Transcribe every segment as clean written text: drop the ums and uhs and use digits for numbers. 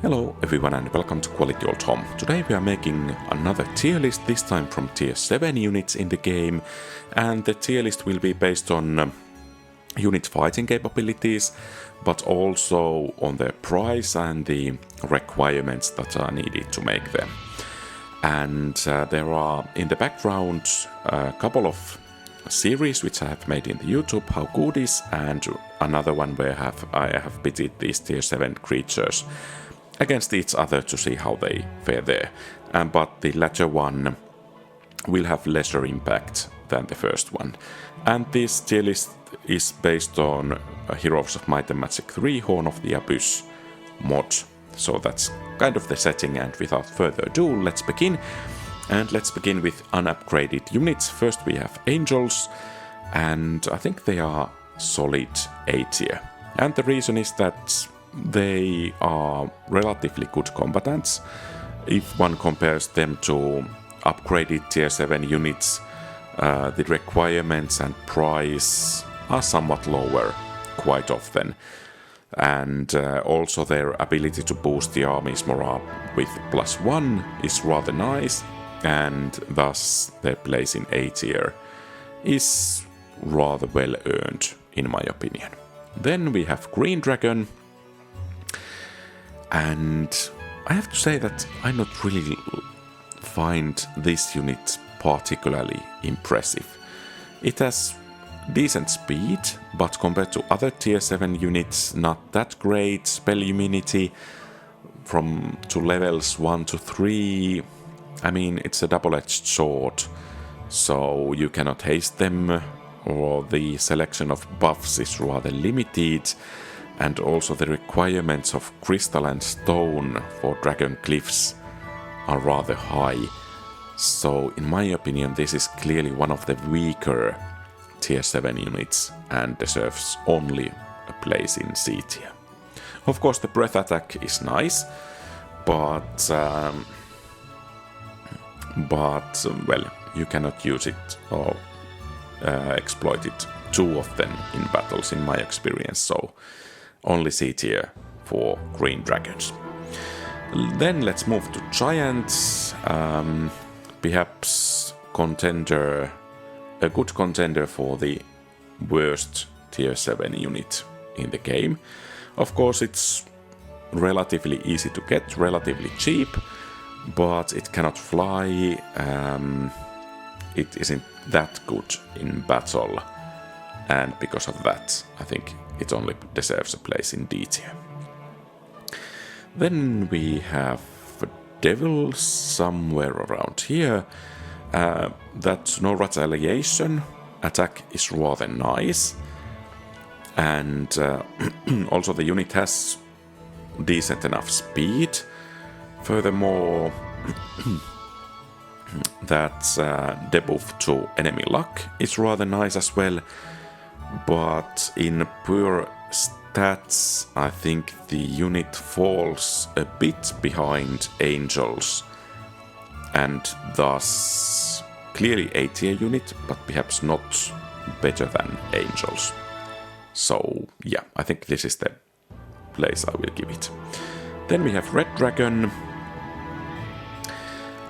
Hello everyone and welcome to QualityOldHomm. Today we are making another tier list, this time from tier 7 units in the game, and the tier list will be based on unit fighting capabilities, but also on their price and the requirements that are needed to make them. And there are in the background a couple of series which I have made in the YouTube, How Good Is, and another one where I have pitted these tier 7 creatures against each other to see how they fare there. But the latter one will have lesser impact than the first one. And this tier list is based on Heroes of Might and Magic 3 Horn of the Abyss mod. So that's kind of the setting, and without further ado, let's begin. And let's begin with unupgraded units. First we have Angels, and I think they are solid A tier. And the reason is that they are relatively good combatants. If one compares them to upgraded tier 7 units, the requirements and price are somewhat lower quite often. And also their ability to boost the army's morale with +1 is rather nice, and thus their place in A tier is rather well earned in my opinion. Then we have Green Dragon, and I have to say that I not really find this unit particularly impressive. It has decent speed, but compared to other tier 7 units, not that great. Spell immunity to levels 1 to 3, I mean, it's a double-edged sword, so you cannot haste them, or the selection of buffs is rather limited, and also the requirements of crystal and stone for dragon glyphs are rather high. So in my opinion, this is clearly one of the weaker tier 7 units and deserves only a place in C tier. Of course, the breath attack is nice, but well, you cannot use it or exploit it too often in battles in my experience, so only C tier for Green Dragons. Then let's move to Giants. Perhaps a good contender for the worst tier 7 unit in the game. Of course, it's relatively easy to get, relatively cheap, but it cannot fly. It isn't that good in battle, and because of that, I think it only deserves a place in D tier. Then we have Devil somewhere around here. That's no retaliation. Attack is rather nice, and also the unit has decent enough speed. Furthermore, that debuff to enemy luck is rather nice as well, but in pure stats I think the unit falls a bit behind Angels, and thus clearly A tier unit, but perhaps not better than Angels. So yeah, I think this is the place I will give it. Then we have Red Dragon.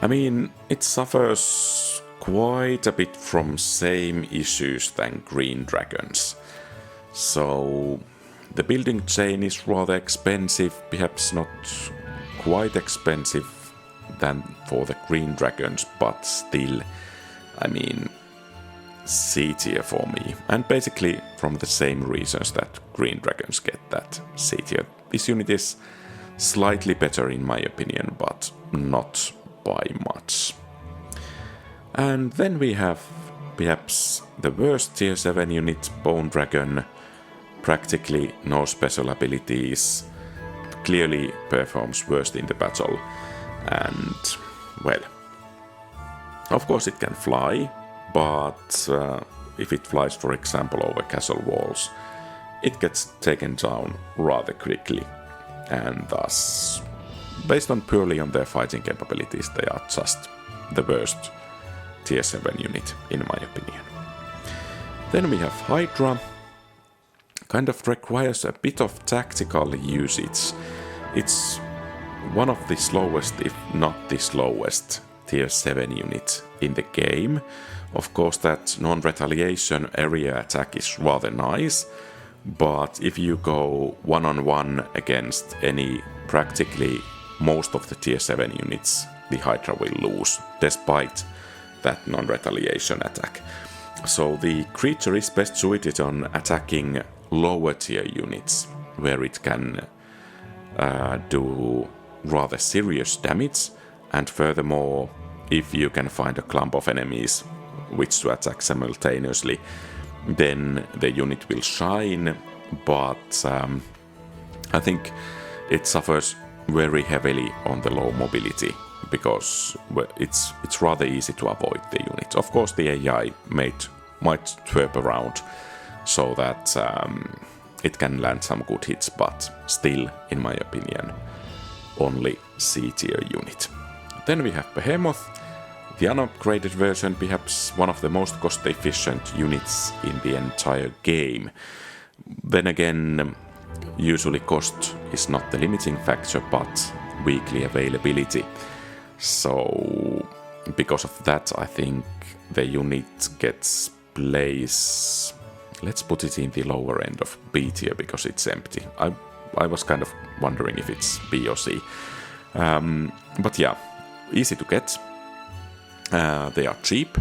I mean, it suffers quite a bit from same issues than Green Dragons. So the building chain is rather expensive, perhaps not quite expensive than for the Green Dragons, but still, I mean, C tier for me. And basically from the same reasons that Green Dragons get that C tier. This unit is slightly better in my opinion, but not by much. And then we have perhaps the worst tier 7 unit, Bone Dragon. Practically no special abilities, clearly performs worst in the battle, and well, of course it can fly, but if it flies for example over castle walls, it gets taken down rather quickly, and thus, based on purely on their fighting capabilities, they are just the worst tier 7 unit in my opinion. Then we have Hydra. Kind of requires a bit of tactical usage. It's one of the slowest, if not the slowest, tier 7 unit in the game. Of course, that non-retaliation area attack is rather nice, but if you go one-on-one against practically most of the tier 7 units, the Hydra will lose, despite that non-retaliation attack. So the creature is best suited on attacking lower tier units, where it can do rather serious damage, and furthermore, if you can find a clump of enemies which to attack simultaneously, then the unit will shine, but I think it suffers very heavily on the low mobility, because it's rather easy to avoid the unit. Of course, the AI might twerp around so that it can land some good hits, but still, in my opinion, only C tier unit. Then we have Behemoth, the unupgraded version, perhaps one of the most cost-efficient units in the entire game. Then again, usually cost is not the limiting factor, but weekly availability. So, because of that, I think the unit gets place. Let's put it in the lower end of B tier because it's empty. I was kind of wondering if it's B or C. But yeah, easy to get. They are cheap,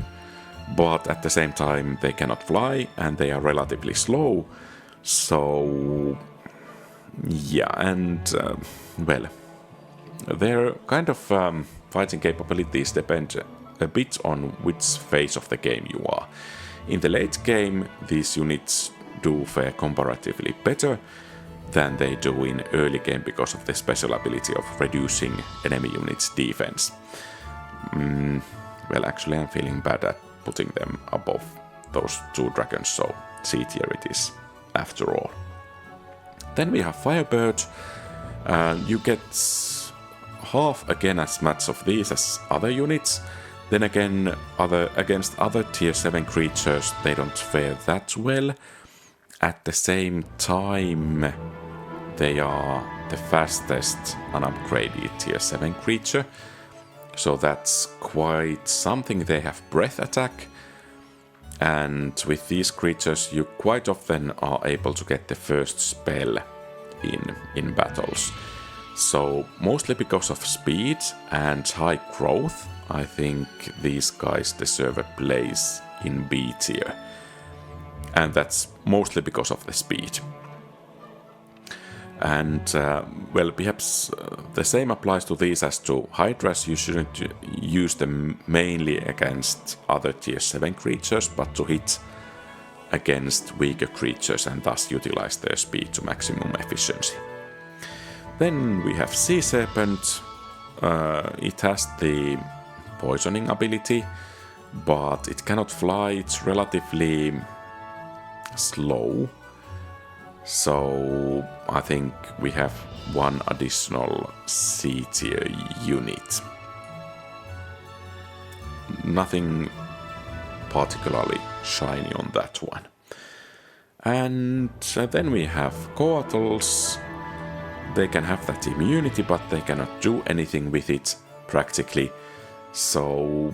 but at the same time they cannot fly and they are relatively slow. So yeah, and well, their kind of fighting capabilities depend a bit on which phase of the game you are. In the late game, these units do fare comparatively better than they do in early game because of the special ability of reducing enemy units' defense. Well, actually I'm feeling bad at putting them above those two dragons, so C tier it is after all. Then we have Firebird. You get half again as much of these as other units. Then again, against other tier 7 creatures, they don't fare that well. At the same time, they are the fastest unupgraded tier 7 creature. So that's quite something. They have breath attack. And with these creatures, you quite often are able to get the first spell in battles. So mostly because of speed and high growth, I think these guys deserve a place in B tier. And that's mostly because of the speed. And, well, perhaps the same applies to these as to Hydras. You shouldn't use them mainly against other tier 7 creatures, but to hit against weaker creatures and thus utilize their speed to maximum efficiency. Then we have Sea Serpent. It has the poisoning ability, but it cannot fly. It's relatively slow. So I think we have one additional C tier unit. Nothing particularly shiny on that one. And then we have Coatls. They can have that immunity, but they cannot do anything with it practically. So,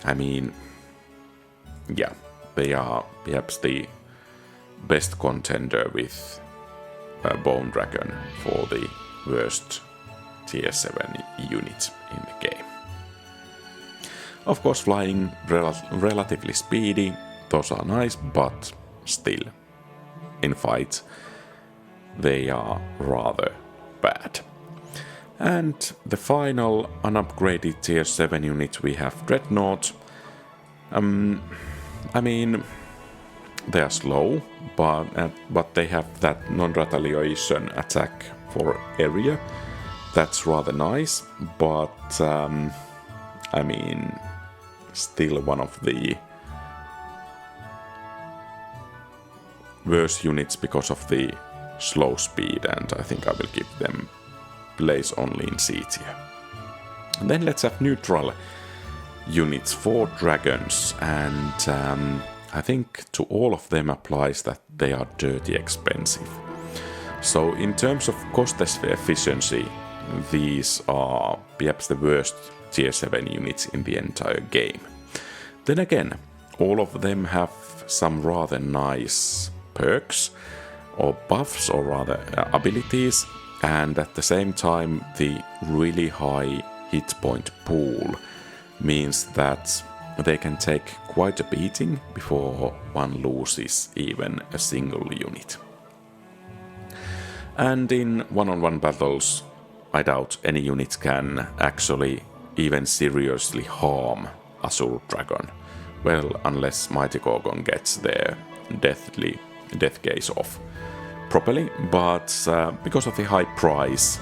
I mean, yeah, they are perhaps the best contender with Bone Dragon for the worst tier 7 unit in the game. Of course, flying relatively speedy, those are nice, but still, in fight, they are rather bad. And the final unupgraded tier 7 unit, we have Dreadnought. I mean, they are slow, but they have that non-retaliation attack for area. That's rather nice, but I mean, still one of the worst units because of the slow speed, and I think I will give them place only in C tier. And then let's have neutral units, 4 dragons, and I think to all of them applies that they are dirty expensive. So in terms of cost efficiency, these are perhaps the worst tier 7 units in the entire game. Then again, all of them have some rather nice perks or buffs, or rather abilities, and at the same time the really high hit point pool means that they can take quite a beating before one loses even a single unit. And in one-on-one battles, I doubt any unit can actually even seriously harm Azure Dragon. Well, unless Mighty Gorgon gets their death gaze off properly, but because of the high price,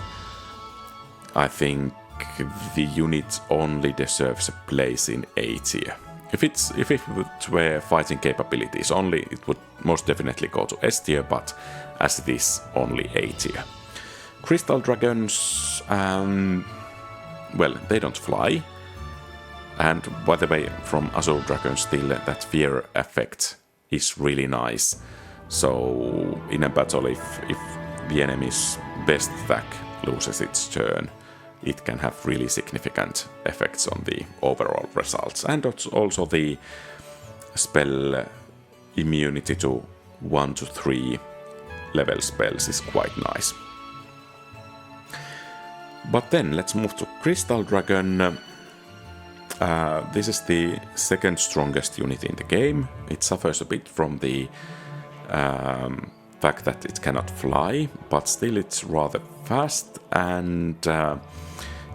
I think the unit only deserves a place in A tier. If it were fighting capabilities only, it would most definitely go to S tier, but as it is, only A tier. Crystal Dragons, well, they don't fly. And by the way, from Azure Dragon still, that fear effect is really nice. So in a battle, if the enemy's best attack loses its turn, it can have really significant effects on the overall results. And also the spell immunity to 1 to 3 level spells is quite nice. But then let's move to Crystal Dragon. This is the second strongest unit in the game. It suffers a bit from the fact that it cannot fly, but still it's rather fast, and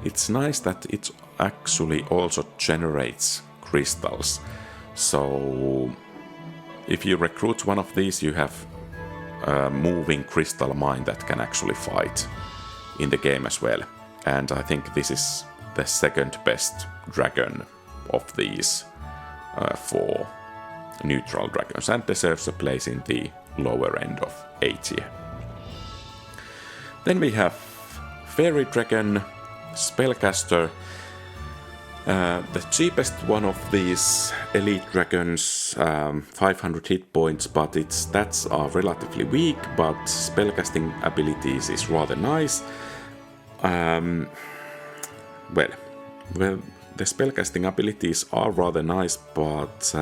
it's nice that it actually also generates crystals. So if you recruit one of these, you have a moving crystal mine that can actually fight in the game as well. And I think this is the second best dragon of these 4 neutral dragons, and deserves a place in the lower end of A tier. Then we have Fairy Dragon, Spellcaster, the cheapest one of these elite dragons, 500 hit points, but its stats are relatively weak, but spellcasting abilities is rather nice. Well, the spellcasting abilities are rather nice, but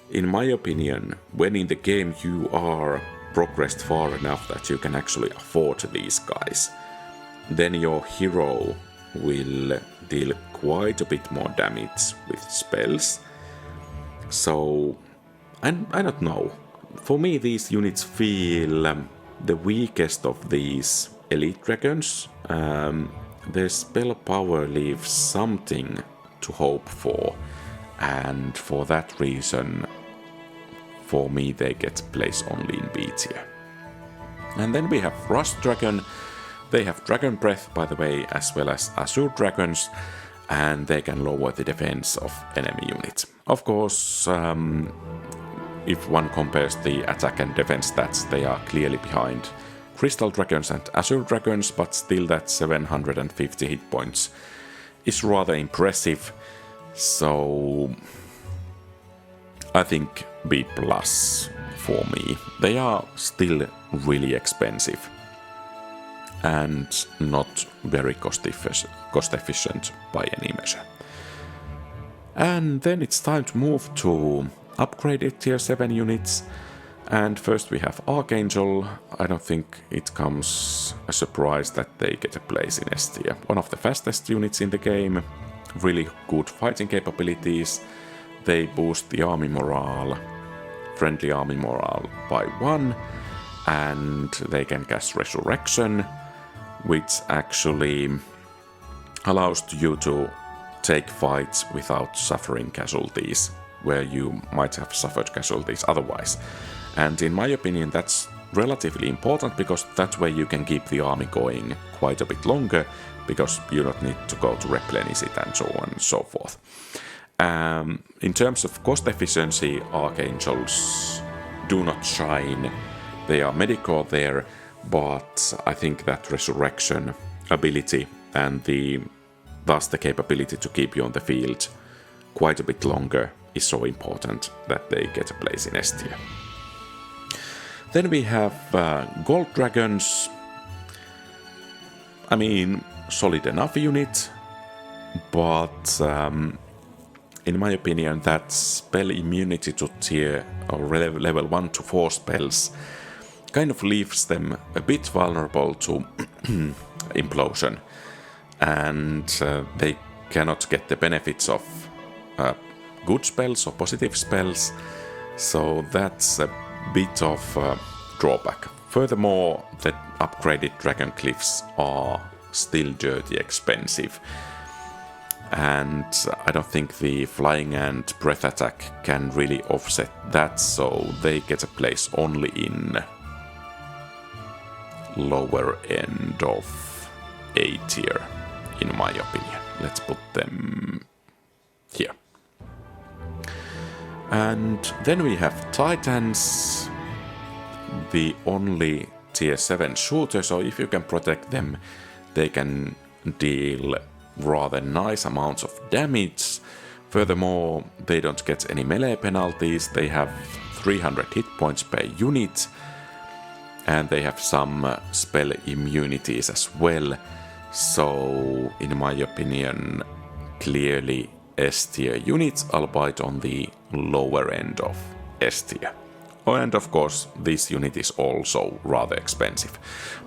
in my opinion, when in the game you are progressed far enough that you can actually afford these guys, then your hero will deal quite a bit more damage with spells. So, I don't know. For me, these units feel the weakest of these elite dragons. Their spell power leaves something to hope for, and for that reason, for me, they get placed only in B tier. And then we have Rust Dragon. They have Dragon Breath, by the way, as well as Azure Dragons, and they can lower the defense of enemy units. Of course, if one compares the attack and defense stats, they are clearly behind Crystal Dragons and Azure Dragons, but still that 750 hit points is rather impressive. So I think B+ for me. They are still really expensive and not very cost efficient by any measure. And then it's time to move to upgraded tier 7 units. And first we have Archangel. I don't think it comes a surprise that they get a place in S tier. One of the fastest units in the game, really good fighting capabilities. They boost the army morale, friendly army morale by 1, and they can cast Resurrection, which actually allows you to take fights without suffering casualties, where you might have suffered casualties otherwise. And in my opinion, that's relatively important, because that way you can keep the army going quite a bit longer, because you don't need to go to replenish it and so on and so forth. In terms of cost efficiency, Archangels do not shine. They are medical there, but I think that Resurrection ability and thus the capability to keep you on the field quite a bit longer is so important that they get a place in S tier. Then we have Gold Dragons. I mean, solid enough unit, but in my opinion, that spell immunity to tier or level 1 to 4 spells kind of leaves them a bit vulnerable to implosion, and they cannot get the benefits of good spells or positive spells, so that's a bit of a drawback. Furthermore, the upgraded dragon cliffs are still dirty expensive, and I don't think the flying and breath attack can really offset that, so they get a place only in lower end of A tier, in my opinion. Let's put them here. And then we have Titans, the only tier 7 shooter, so if you can protect them, they can deal rather nice amounts of damage. Furthermore, they don't get any melee penalties, they have 300 hit points per unit, and they have some spell immunities as well. So, in my opinion, clearly S tier units, albeit on the lower end of S tier. Oh, and of course, this unit is also rather expensive.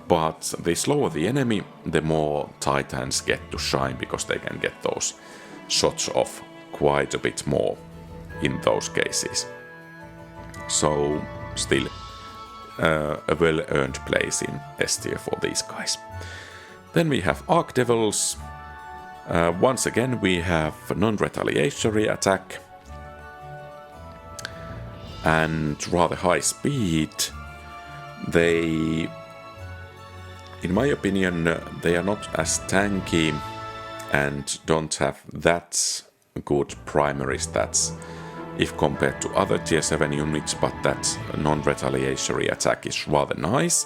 But the slower the enemy, the more Titans get to shine, because they can get those shots off quite a bit more in those cases. So, still a well-earned place in S tier for these guys. Then we have Archdevils. Once again, we have non-retaliatory attack and rather high speed. They, in my opinion, they are not as tanky and don't have that good primary stats if compared to other tier 7 units, but that non-retaliatory attack is rather nice.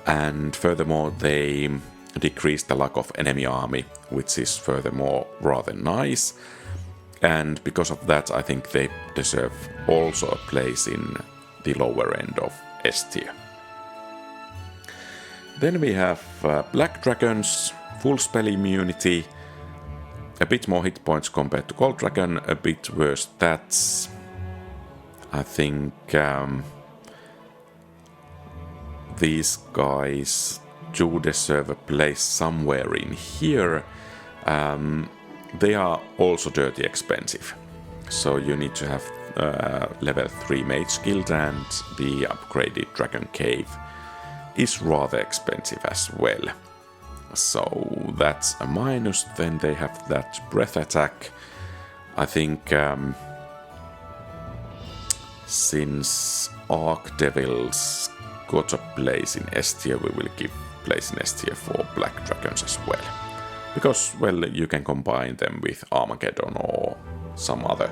And furthermore, they decrease the lack of enemy army, which is furthermore rather nice. And because of that, I think they deserve also a place in the lower end of S tier. Then we have Black Dragons, full spell immunity, a bit more hit points compared to Gold Dragon, a bit worse stats. I think these guys do deserve a place somewhere in here. They are also dirty expensive, so you need to have level 3 Mage Guild, and the upgraded Dragon Cave is rather expensive as well. So that's a minus. Then they have that breath attack. I think since Archdevils got a place in S tier, we will give place in S tier for Black Dragons as well. Because, well, you can combine them with Armageddon or some other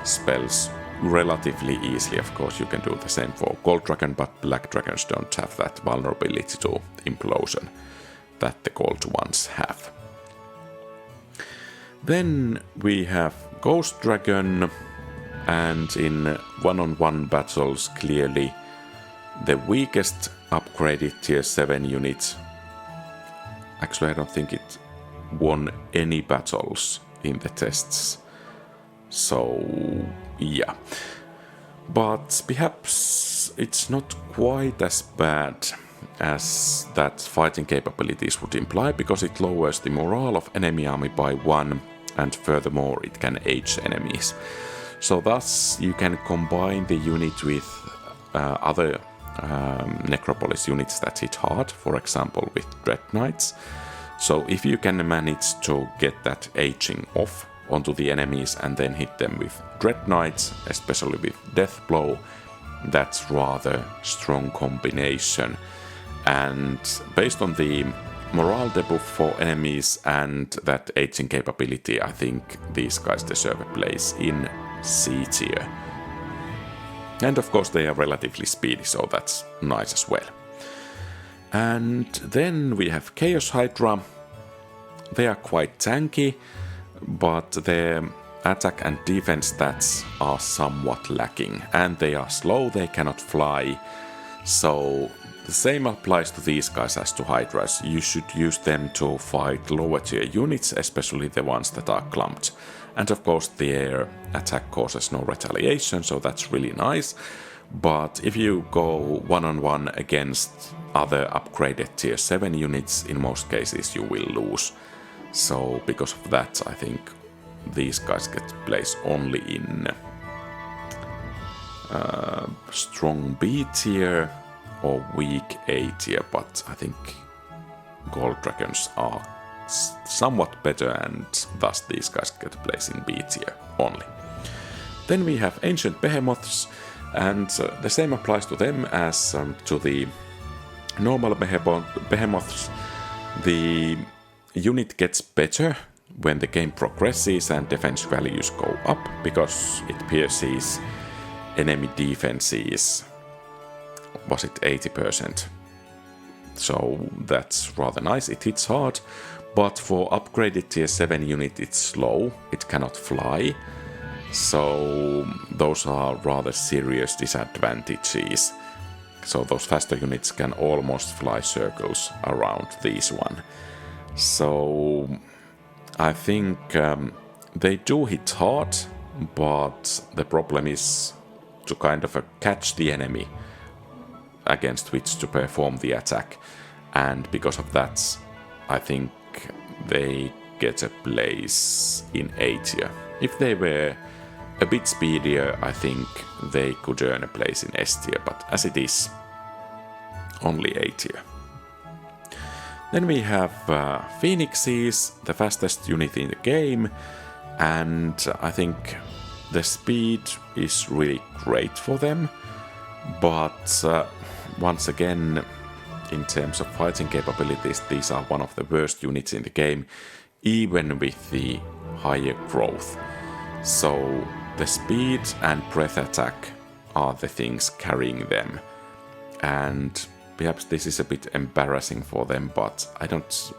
spells relatively easily. Of course, you can do the same for Gold Dragon, but Black Dragons don't have that vulnerability to implosion that the gold ones have. Then we have Ghost Dragon, and in one-on-one battles, clearly the weakest upgraded tier 7 unit. Actually, I don't think it won any battles in the tests. So, yeah. But perhaps it's not quite as bad as that fighting capabilities would imply, because it lowers the morale of enemy army by 1, and furthermore it can age enemies. So thus you can combine the unit with other Necropolis units that hit hard, for example with Dread Knights. So if you can manage to get that aging off onto the enemies and then hit them with Dread Knights, especially with Death Blow, that's rather strong combination. And based on the morale debuff for enemies and that aging capability, I think these guys deserve a place in C tier. And of course they are relatively speedy, so that's nice as well. And then we have Chaos Hydra. They are quite tanky, but their attack and defense stats are somewhat lacking. And they are slow, they cannot fly, so the same applies to these guys as to Hydras. You should use them to fight lower tier units, especially the ones that are clumped. And of course their attack causes no retaliation, so that's really nice. But if you go one-on-one against other upgraded tier 7 units, in most cases you will lose. So because of that, I think these guys get placed only in strong B tier or weak A tier, but I think gold dragons are somewhat better, and thus these guys get placed in B tier only. Then we have ancient behemoths, and the same applies to them as to the normal behemoths. The unit gets better when the game progresses and defense values go up, because it pierces enemy defenses, was it 80%? So that's rather nice. It hits hard, but for upgraded tier 7 unit it's slow, it cannot fly. So those are rather serious disadvantages. So those faster units can almost fly circles around this one. So I think they do hit hard, but the problem is to kind of catch the enemy against which to perform the attack. And because of that, I think they get a place in A tier. If they were a bit speedier, I think they could earn a place in S tier, but as it is, only A tier. Then we have Phoenixes, the fastest unit in the game, and I think the speed is really great for them, but once again, in terms of fighting capabilities, these are one of the worst units in the game, even with the higher growth. So the speed and breath attack are the things carrying them, and perhaps this is a bit embarrassing for them, but I don't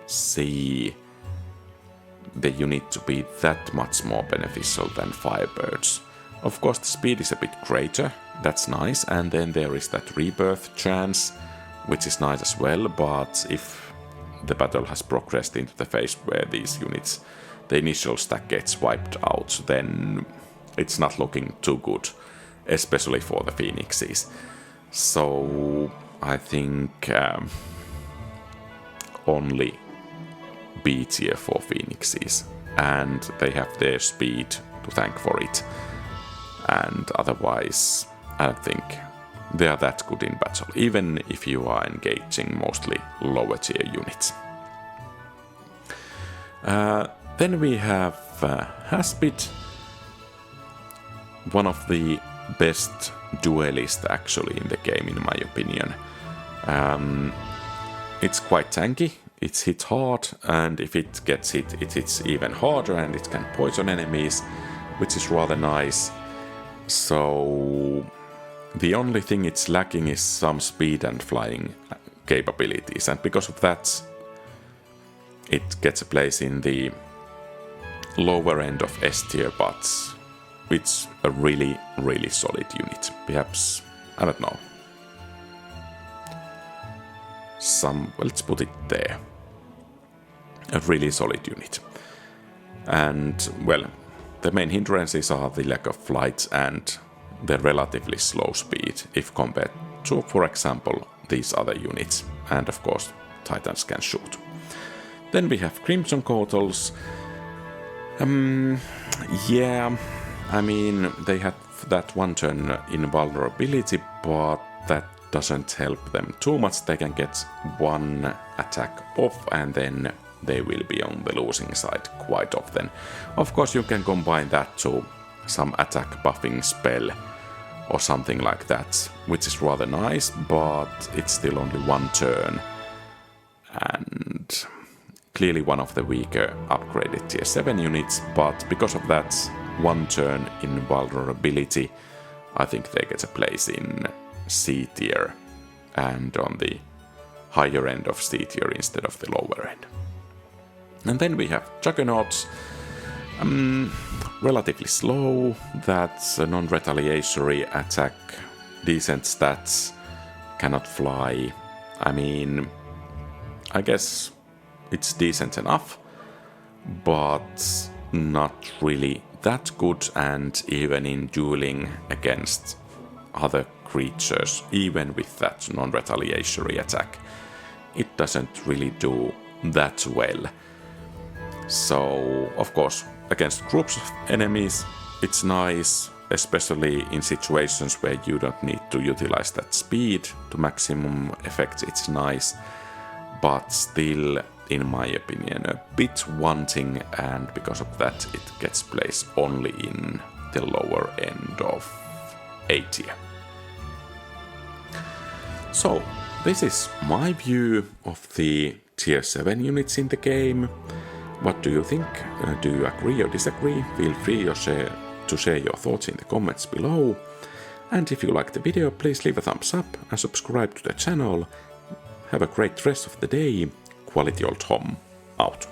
see the unit to be that much more beneficial than Firebirds. Of course the speed is a bit greater, that's nice, and then there is that rebirth chance, which is nice as well, but if the battle has progressed into the phase where these units, the initial stack gets wiped out, then it's not looking too good, especially for the Phoenixes. So I think only B tier for Phoenixes, and they have their speed to thank for it, and otherwise I don't think they are that good in battle, even if you are engaging mostly lower tier units. Then we have Haspid, one of the best duelists actually in the game, in my opinion. It's quite tanky, it's hit hard, and if it gets hit, it hits even harder, and it can poison enemies, which is rather nice. So the only thing it's lacking is some speed and flying capabilities, and because of that it gets a place in the lower end of S tier, but it's a really, really solid unit. Perhaps, I don't know, let's put it there. A really solid unit. And, well, the main hindrances are the lack of flight and the relatively slow speed if compared to, for example, these other units. And of course, Titans can shoot. Then we have Crimson Coatls. Yeah, I mean, they had that one turn invulnerability, but that doesn't help them too much. They can get one attack off and then they will be on the losing side quite often. Of course, you can combine that to some attack buffing spell or something like that, which is rather nice, but it's still only one turn. And clearly one of the weaker upgraded tier 7 units, but because of that one turn invulnerability, I think they get a place in C tier and on the higher end of C tier instead of the lower end. And then we have Juggernauts, relatively slow, that's a non-retaliatory attack, decent stats, cannot fly. I mean, I guess it's decent enough, but not really that good, and even in dueling against other creatures, even with that non-retaliatory attack, it doesn't really do that well. So, of course, against groups of enemies, it's nice, especially in situations where you don't need to utilize that speed to maximum effect. It's nice, but still, in my opinion, a bit wanting, and because of that it gets placed only in the lower end of A tier. So, this is my view of the tier 7 units in the game. What do you think? Do you agree or disagree? Feel free to share your thoughts in the comments below. And if you liked the video, please leave a thumbs up and subscribe to the channel. Have a great rest of the day. QualityOldHomm out.